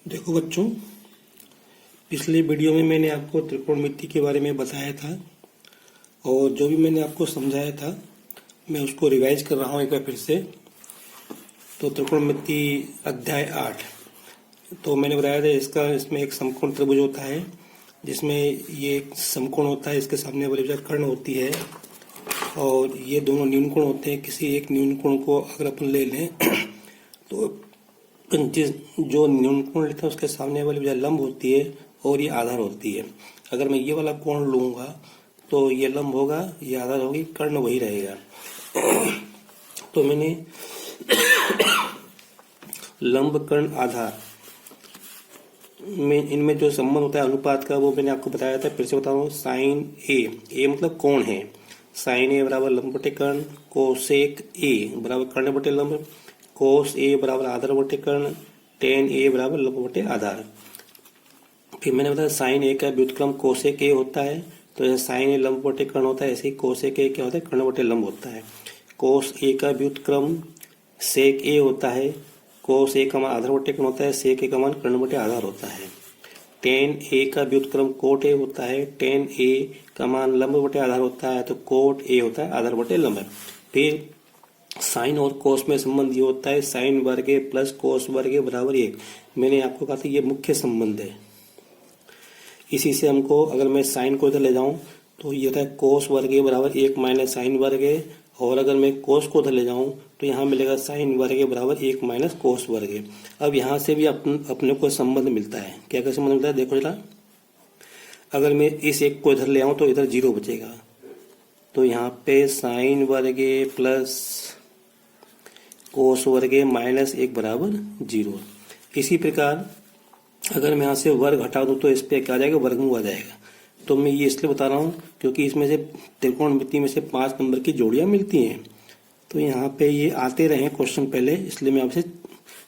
देखो बच्चों, पिछले वीडियो में मैंने आपको त्रिकोणमिति के बारे में बताया था और जो भी मैंने आपको समझाया था मैं उसको रिवाइज कर रहा हूँ एक बार फिर से। तो त्रिकोणमिति अध्याय 8, तो मैंने बताया था इसमें एक समकोण त्रिभुज होता है जिसमें ये एक समकोण होता है, इसके सामने वाली भुजा कर्ण होती है और ये दोनों न्यून कोण होते हैं। किसी एक न्यून कोण को अगर अपन ले लें तो जो न्यून कोण लेते हैं उसके सामने वाली भुजा लंब होती है और ये आधार होती है। अगर मैं ये वाला कोण लूंगा तो ये लंब होगा, ये आधार होगी, कर्ण वही रहेगा। तो मैंने लंब कर्ण आधार में इनमें जो संबंध होता है अनुपात का वो मैंने आपको बताया था। फिर से बता रहा हूँ, साइन ए मतलब कोण है, साइन ए बराबर लंब बटे कर्ण, कोसेक ए बराबर कर्ण बटे लंब, कोस ए बराबर आधार बटे कर्ण, टेन ए बराबर लंब बटे आधार। फिर मैंने बताया साइन ए का व्युत्क्रम कोसेक ए होता है, तो जैसे साइन ए लंब बटे कर्ण होता है ऐसे ही कोसेक ए क्या होता है, कर्ण बटे लंब होता है। कोस ए का व्युत्क्रम सेक ए होता है, कोस ए का मान आधार बटे कर्ण होता है, सेक ए का मान कर्ण बटे आधार होता है। टेन ए का व्युत्क्रम कोट ए होता है, टेन ए का मान लंब बटे आधार होता है, तो कोट ए होता है आधार बटे लंब। फिर साइन और कोस में संबंध ये होता है, साइन वर्ग ए प्लस कोस वर्ग ए बराबर 1। मैंने आपको कहा था ये मुख्य संबंध है। इसी से हमको अगर मैं साइन को इधर ले जाऊं तो ये होता है कोस वर्ग ए बराबर 1 माइनस साइन वर्ग ए, और अगर मैं कोस को उधर ले जाऊं तो यहाँ मिलेगा साइन वर्ग ए बराबर 1 माइनस कोस वर्ग ए। अब यहाँ से भी अपने को संबंध मिलता है। क्या क्या संबंध मिलता है देखो जरा। अगर मैं इस एक को इधर ले आऊं तो इधर 0 बचेगा, तो यहाँ पे साइन वर्ग ए प्लस कोस वर्ग ए माइनस 1 बराबर 0। इसी प्रकार अगर मैं यहाँ से वर्ग हटा दूं तो इस पे क्या आ जाएगा, वर्गमूल आ जाएगा। तो मैं ये इसलिए बता रहा हूँ क्योंकि इसमें से त्रिकोणमिति में से 5 नंबर की जोड़ियां मिलती हैं, तो यहाँ पे ये आते रहे क्वेश्चन पहले, इसलिए मैं आपसे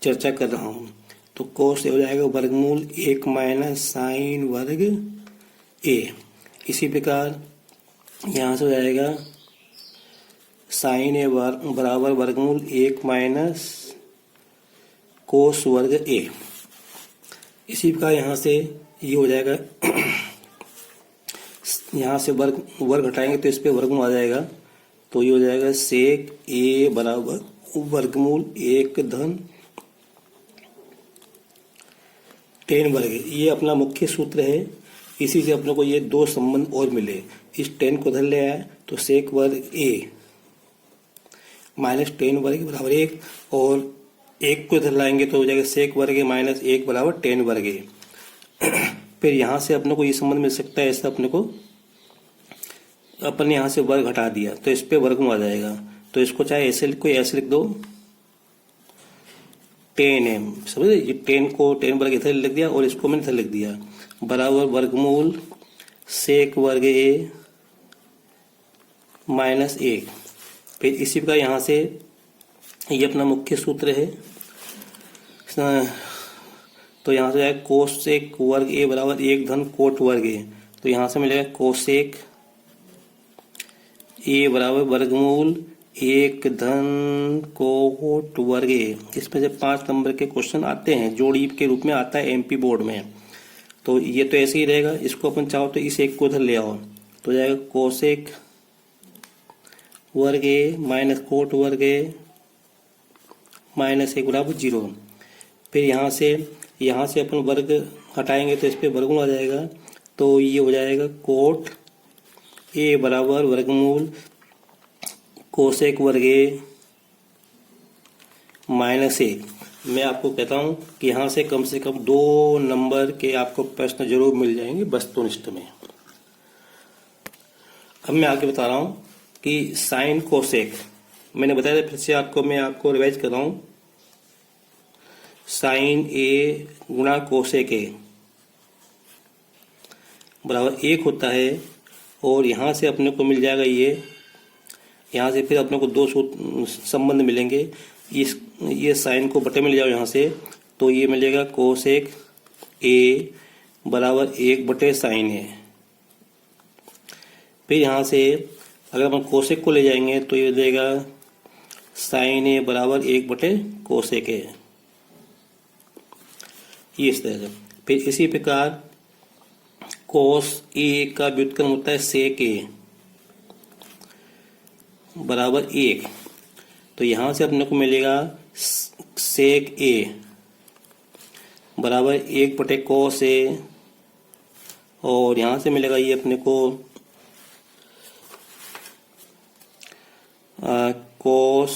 चर्चा कर रहा हूँ। तो कोस हो जाएगा वर्गमूल 1 माइनस साइन वर्ग ए। इसी प्रकार यहाँ से हो जाएगा साइन ए बराबर वर्गमूल 1 माइनस कोस वर्ग ए। इसी प्रकार यहाँ से ये हो जाएगा, यहाँ से वर्ग हटाएंगे तो इस पे वर्गमूल आ जाएगा, तो ये हो जाएगा सेक ए बराबर वर्गमूल 1 धन टेन वर्ग। ये अपना मुख्य सूत्र है। इसी से अपने को ये दो संबंध और मिले। इस टेन को धर ले आए तो सेक वर्ग ए माइनस टेन वर्ग बराबर 1, और एक को इधर लाएंगे तो हो जाएगा सेक वर्ग ए माइनस 1 बराबर टेन वर्ग ए। फिर यहाँ से अपने को ये संबंध मिल सकता है। ऐसा अपने को अपन यहाँ से वर्ग हटा दिया तो इस पे वर्गमूल आ जाएगा, तो इसको चाहे ऐसे लिख दो, टेन एम, समझे। ये टेन को टेन वर्ग इधर लिख दिया और इसको मैंने इधर लिख दिया, बराबर वर्गमूल सेक वर्ग ए माइनस 1। फिर इसी प्रकार यहाँ से ये अपना मुख्य सूत्र है, तो यहाँ से जाएगा कोसेक वर्ग ए बराबर 1 धन कोट वर्ग ए। तो यहाँ से मिलेगा कोसेक ए बराबर वर्गमूल 1 धन कोट वर्ग ए। इसमें से 5 नंबर के क्वेश्चन आते हैं, जोड़ी के रूप में आता है एमपी बोर्ड में। तो ये तो ऐसे ही रहेगा। इसको अपन चाहो तो इस एक को उधर ले आओ तो जाएगा कोसेक वर्ग ए माइनस कोट वर्ग ए माइनस 1 बराबर 0। फिर यहाँ से अपन वर्ग हटाएंगे तो इस पे वर्गमूल आ जाएगा, तो ये हो जाएगा कोट ए बराबर वर्गमूल कोसेक वर्ग ए माइनस 1। मैं आपको कहता हूँ कि यहाँ से कम 2 नंबर के आपको प्रश्न जरूर मिल जाएंगे वस्तुनिष्ठ में। अब मैं आगे बता रहा हूँ कि साइन कोसेक मैंने बताया था, फिर से मैं आपको रिवाइज कर रहा हूँ। साइन ए गुणा कोसेक ए बराबर 1 होता है, और यहाँ से अपने को मिल जाएगा यहाँ से फिर अपने को 2 संबंध मिलेंगे। ये साइन को बटे में ले जाओ यहाँ से, तो ये मिलेगा कोसेक ए बराबर 1 बटे साइन ए। फिर यहाँ से अगर अपन कोसेक को ले जाएंगे तो ये देगा साइन ए बराबर 1 बटे कोसेक ए। ये इस तरह से। फिर इसी प्रकार कोस ए का व्युत्क्रम होता है सेक ए बराबर 1। तो यहां से अपने को मिलेगा सेक ए बराबर 1 बटे कोस ए, और यहां से मिलेगा ये अपने को कोस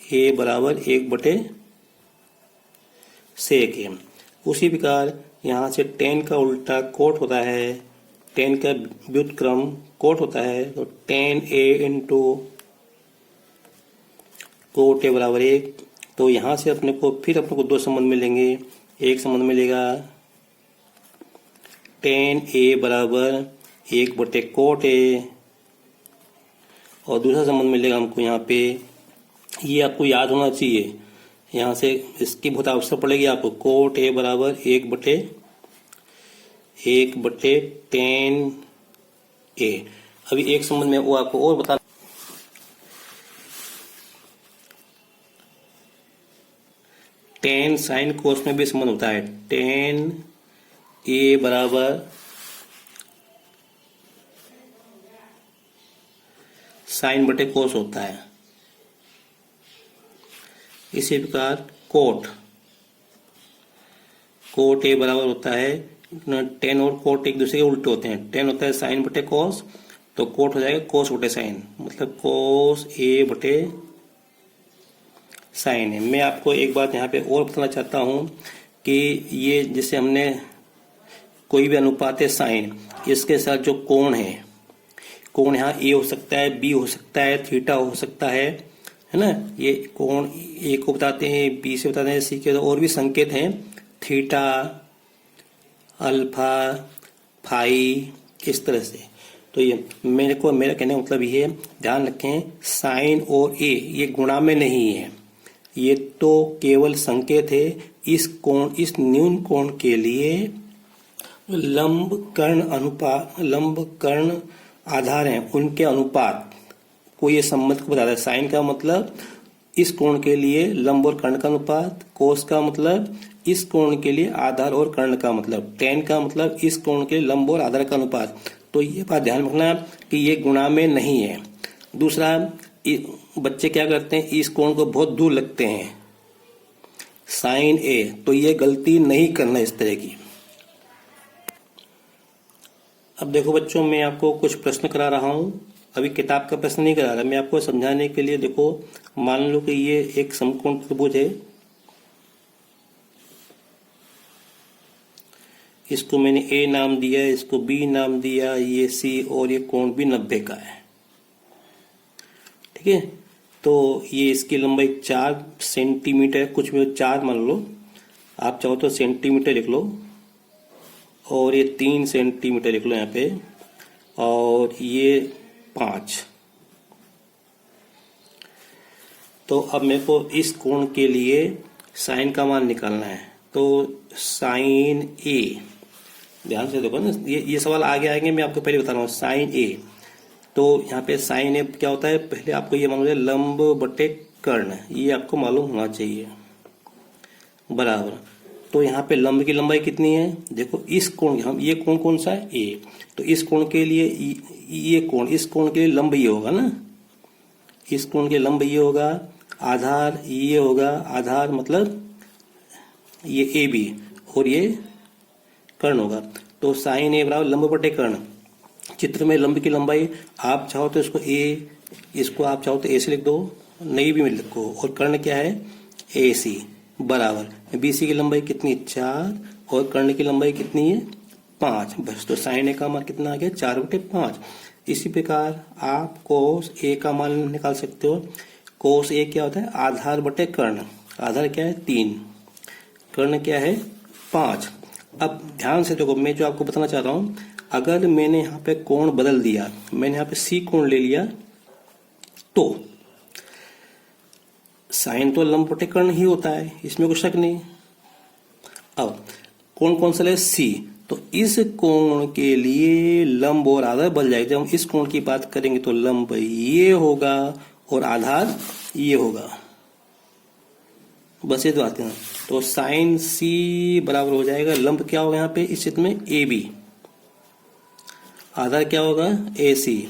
ए बराबर 1 बटे सेक ए। उसी प्रकार यहाँ से टेन का उल्टा कोट होता है, टेन का व्युत्क्रम कोट होता है, तो ten A into cot A बराबर 1। तो यहाँ से अपने को फिर अपने को दो संबंध मिलेंगे। एक संबंध मिलेगा टेन ए बराबर 1 बटे कोट ए, और दूसरा संबंध मिलेगा हमको यहाँ पे, ये आपको याद होना चाहिए, यहाँ से इसकी बहुत आवश्यकता पड़ेगी आपको। कोट ए बराबर 1 बटे टेन ए। अभी एक संबंध में वो आपको और बता, टेन साइन कोस में भी संबंध होता है। टेन ए बराबर साइन बटे कोस होता है। इसी प्रकार कोट ए बराबर होता है, टेन और कोट एक दूसरे के उल्टे होते हैं। टेन होता है साइन बटे कोस, तो कोट हो जाएगा कोस बटे साइन, मतलब कोस ए बटे साइन है। मैं आपको एक बात यहाँ पे और बताना चाहता हूँ कि ये जैसे हमने कोई भी अनुपात है साइन, इसके साथ जो कोण है, कोण यहाँ ए हो सकता है, बी हो सकता है, थीटा हो सकता है ना। ये कोण ए को बताते हैं, बी से बताते हैं, सी के और भी संकेत हैं, थीटा, अल्फा, फाई, इस तरह से। तो ये मेरा कहने का मतलब ये है, ध्यान रखें साइन और ए ये गुणा में नहीं है, ये तो केवल संकेत है। इस न्यून कोण के लिए लंब कर्ण आधार हैं, उनके अनुपात को ये संबंध को बताता है। साइन का मतलब इस कोण के लिए लंब और कर्ण का अनुपात, कोस का मतलब इस कोण के लिए आधार और कर्ण का मतलब, टेन का मतलब इस कोण के लिए लंब और आधार का अनुपात। तो ये बात ध्यान रखना कि ये गुणा में नहीं है। दूसरा, बच्चे क्या करते हैं, इस कोण को बहुत दूर लगते हैं, साइन ए, तो ये गलती नहीं करना इस तरह की। अब देखो बच्चों, मैं आपको कुछ प्रश्न करा रहा हूं, अभी किताब का प्रश्न नहीं करा रहा, मैं आपको समझाने के लिए। देखो मान लो कि ये एक समकोण त्रिभुज है, इसको मैंने ए नाम दिया, इसको बी नाम दिया, ये सी, और ये कोण भी 90 का है, ठीक है। तो ये इसकी लंबाई 4 सेंटीमीटर, कुछ में 4 मान लो, आप चाहो तो सेंटीमीटर लिख लो, और ये 3 सेंटीमीटर लिख लो यहाँ पे, और ये 5। तो अब मेरे को इस कोण के लिए साइन का मान निकालना है। तो साइन ए, ध्यान से देखो ना, ये सवाल आगे आएंगे, मैं आपको पहले बता रहा हूँ। साइन ए, तो यहाँ पे साइन ए क्या होता है, पहले आपको ये मालूम है लंब बटे कर्ण, ये आपको मालूम होना चाहिए, बराबर। तो यहाँ पे लंब की लंबाई कितनी है, देखो इस कोण, हम ये कोण कौन सा है, ए, तो इस कोण के लिए ये कोण, इस कोण के लिए लंब ये होगा ना, इस कोण के लंब ये होगा, आधार ये होगा, आधार मतलब ये ए बी, और ये कर्ण होगा। तो साइन ए बराबर लंब बटे कर्ण। चित्र में लंब की लंबाई आप चाहो तो इसको ए, इसको आप चाहो तो ए से लिख दो, नहीं भी लिखो, और कर्ण क्या है, ए सी बराबर बीसी की लंबाई कितनी, 4, और कर्ण की लंबाई कितनी है, 5। बस, तो साइन ए का मान कितना आ गया, 4/5। इसी प्रकार आप कोस ए का मान निकाल सकते हो। कोस ए क्या होता है, आधार बटे कर्ण, आधार क्या है 3, कर्ण क्या है 5। अब ध्यान से देखो, मैं जो आपको बताना चाह रहा हूं, अगर मैंने यहाँ पे कोण बदल दिया, मैंने यहाँ पे सी कोण ले लिया, तो साइन तो लंब बटे कर्ण ही होता है, इसमें कुछ शक नहीं। अब कोण कौन सा ले, सी, तो इस कोण के लिए लंब और आधार बदल जाएगा। जब हम इस कोण की बात करेंगे तो लंब ये होगा और आधार ये होगा, बस ये तो आते हैं। तो साइन सी बराबर हो जाएगा, लंब क्या होगा यहाँ पे इस चित्र में, ए बी, आधार क्या होगा ए सी।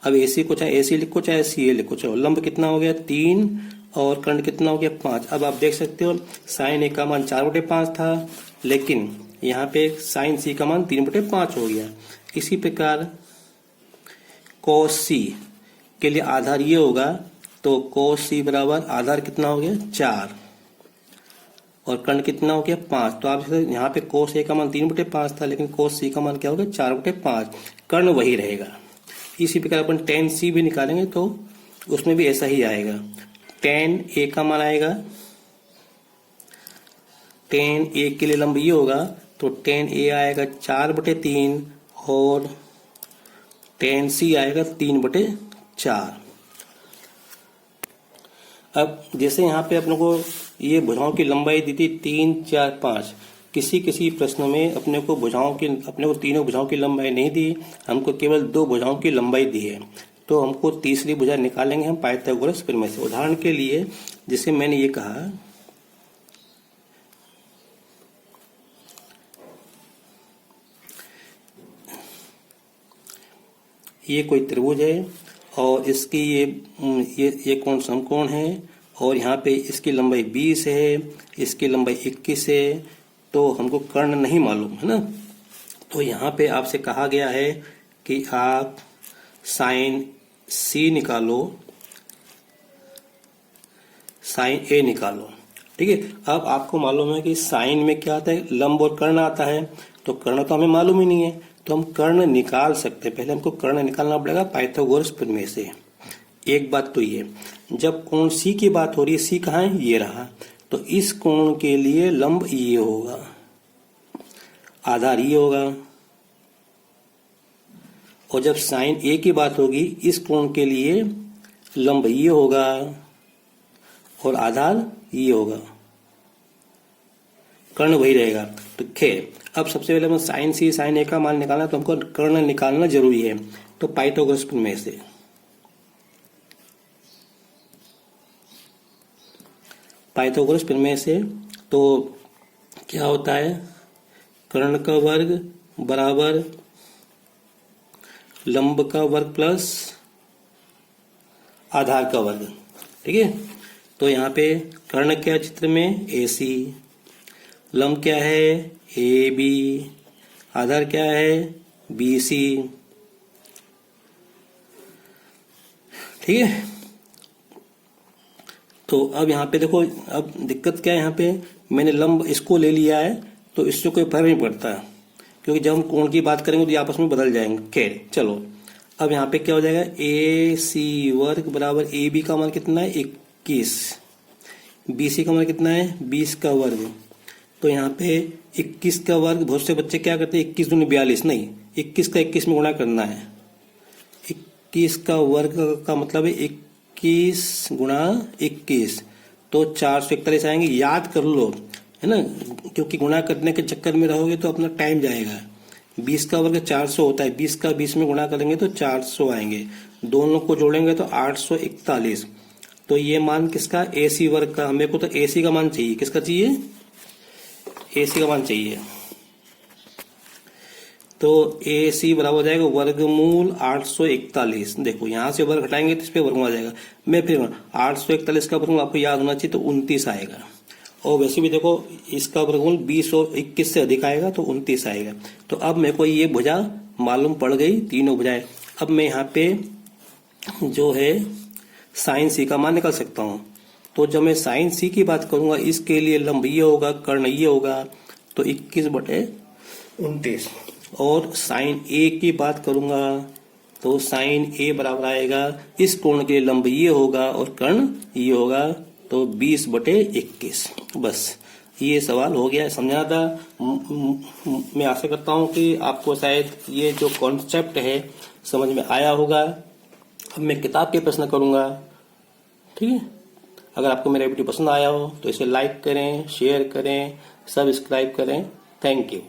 अब ए सी को चाहे ए सी लिखो चाहे सी ए लिखो, चलो लंब कितना हो गया 3 और कर्ण कितना हो गया 5। अब आप देख सकते हो साइन ए का मान 4/5 था, लेकिन यहाँ पे साइन सी का मान 3/5 हो गया। इसी प्रकार कोस सी के लिए आधार ये होगा, तो कोस सी बराबर आधार कितना हो गया 4 और कर्ण कितना हो गया 5। तो आप यहाँ पे कोस ए का मान 3/5 था, लेकिन कोस सी का मान क्या हो गया 4/5, कर्ण वही रहेगा। इसी प्रकार अपन टेन सी भी निकालेंगे तो उसमें भी ऐसा ही आएगा। टेन ए का मान आएगा, टेन ए के लिए लंब ये होगा, तो टेन ए आएगा 4/3 और टेन सी आएगा 3/4। अब जैसे यहाँ पे अपने को ये भुजाओं की लंबाई दी थी 3, 4, 5, किसी किसी प्रश्न में अपने को तीनों भुजाओं की लंबाई नहीं दी, हमको केवल 2 भुजाओं की लंबाई दी है। तो हमको तीसरी भुजा निकालेंगे हम पाइथागोरस प्रमेय से। उदाहरण के लिए जैसे मैंने ये कहा ये कोई त्रिभुज है और इसकी ये कोण समकोण है और यहाँ पे इसकी लंबाई 20 है, इसकी लंबाई 21 है, तो हमको कर्ण नहीं मालूम है ना। तो यहाँ पे आपसे कहा गया है कि आप साइन सी निकालो, साइन ए निकालो, ठीक है। अब आपको मालूम है कि साइन में क्या आता है, लंब और कर्ण आता है, तो कर्ण तो हमें मालूम ही नहीं है, तो हम कर्ण निकाल सकते हैं। पहले हमको कर्ण निकालना पड़ेगा पाइथागोरस प्रमेय से। एक बात तो ये, जब कोण सी की बात हो रही है, सी कहाँ है, ये रहा, तो इस कोण के लिए लंब ये होगा, आधार ये होगा। और जब साइन ए की बात होगी, इस कोण के लिए लंब ये होगा और आधार ये होगा, कर्ण वही रहेगा। तो खैर अब सबसे पहले हम साइन सी साइन ए का मान निकालना, तो हमको कर्ण निकालना जरूरी है। तो पाइथागोरस प्रमेय से तो क्या होता है, कर्ण का वर्ग बराबर लंब का वर्ग प्लस आधार का वर्ग, ठीक है। तो यहाँ पे कर्ण क्या चित्र में ए सी, लंब क्या है ए बी, आधार क्या है बी सी, ठीक है। तो अब यहाँ पे देखो, अब दिक्कत क्या है, यहाँ पे मैंने लंब इसको ले लिया है, तो इससे कोई फर्क नहीं पड़ता, क्योंकि जब हम कोण की बात करेंगे तो ये आपस में बदल जाएंगे। खैर चलो, अब यहाँ पे क्या हो जाएगा, ए सी वर्ग बराबर ए बी का मान कितना है 21, बी सी का मान कितना है 20 का वर्ग। तो यहाँ पे 21 का वर्ग, बहुत से बच्चे क्या करते हैं 21 दूनी 42, नहीं 21 का 21 में गुणा करना है। 21 का वर्ग का मतलब है 21 गुणा 21, तो 441 आएंगे। याद कर लो, है ना, क्योंकि गुणा करने के चक्कर में रहोगे तो अपना टाइम जाएगा। 20 का वर्ग 400 होता है, 20 का 20 में गुणा करेंगे तो 400 आएंगे, दोनों को जोड़ेंगे तो 841। तो ये मान किसका, ए सी वर्ग का। हमें को तो ए सी का मान चाहिए, किसका चाहिए, ए सी का मान चाहिए। तो ए सी बराबर हो जाएगा वर्गमूल 841। देखो यहाँ से वर्ग हटाएंगे तो इस पे वर्गमूल आ जाएगा। मैं फिर 841 का वर्गमूल आपको याद होना चाहिए, तो 29 आएगा। और वैसे भी देखो इसका वर्गमूल 20 और 21 से अधिक आएगा तो 29 आएगा। तो अब मेरे को ये भुजा मालूम पड़ गई, तीनों भुजाएं। अब मैं यहाँ पे जो है साइन सी का मान निकाल सकता हूँ। तो जब मैं साइन सी की बात करूंगा, इसके लिए लंब ये होगा, कर्ण ये होगा, तो 21/29। और साइन ए की बात करूंगा तो साइन ए बराबर आएगा, इस कोण के लिए लंब ये होगा और कर्ण ये होगा, तो 20/21। बस ये सवाल हो गया, समझा था। मैं आशा करता हूँ कि आपको शायद ये जो कॉन्सेप्ट है समझ में आया होगा। अब मैं किताब के प्रश्न करूंगा, ठीक है। अगर आपको मेरा वीडियो पसंद आया हो तो इसे लाइक करें, शेयर करें, सब्सक्राइब करें। Thank you.